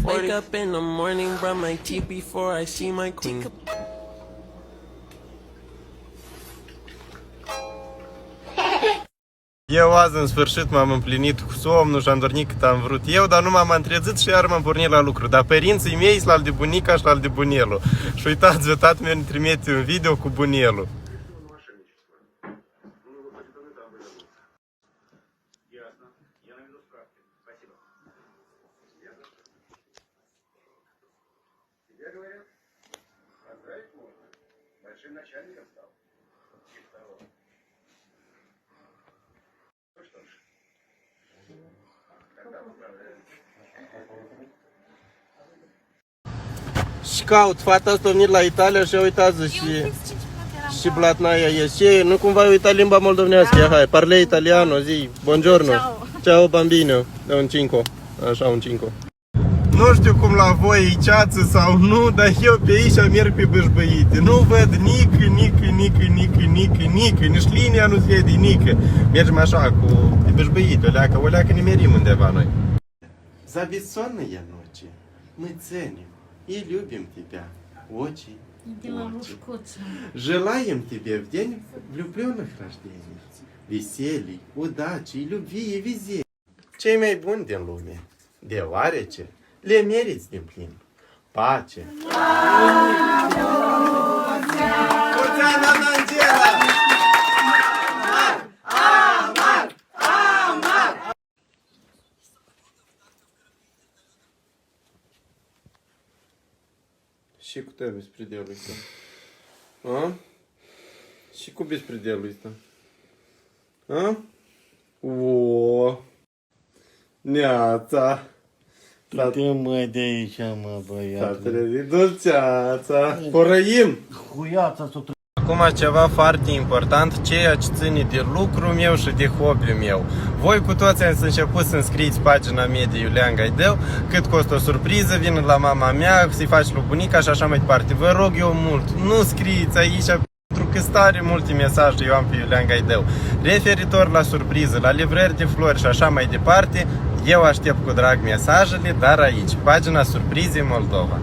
Wake up in the morning, brush my teeth before I see my queen. Eu azi în sfârșit m-am împlinit cu somnul și am dormit cât am vrut eu, dar nu m-am trezit și iar m-am pornit la lucru. Dar părinții mei sunt al de bunica și al de bunelul. Și uitați, tată mi-a trimite un video cu bunelul. Și caut, fata asta a venit la Italia și uitați și blatnaia e. Și nu cumva ai uitat limba moldovenească, hai, parle italiano, zi, buongiorno. Ciao bambino, da un 5, așa un 5. Nu știu cum la voi e ceață sau nu, dar eu pe aici merg pe bâșbăite. Nu văd nici linia nu se vede nică. Mergem așa cu pe bâșbăite, o leacă nimerim undeva noi. За бессонные ночи мы ценим и любим тебя очень. Желаем тебе в день влюбленных рождений веселья, удачи, любви и везения. Cei mai buni din lume, deoarece le meriți din plin. Pace. Și cu te bespределul ăsta? A? Și cu bespределul ăsta? A? O. Neața. Du-te mă de aici, mă, S-a băiatul. trezit dulceața. Porăim! Huiața s-o Acum ceva foarte important, ceea ce ține de lucrul meu și de hobby-ul meu. Voi cu toți ați început să înscrieți pagina mea de Iulian Gaidel, cât costă o surpriză, vin la mama mea, să-i faci lui bunica și așa mai departe. Vă rog eu mult, nu scrieți aici, pentru că stare multe mesaje eu am pe Iulian Gaidel. Referitor la surpriză, la livrări de flori și așa mai departe, eu aștept cu drag mesajele, dar aici, pagina Surprize Moldova.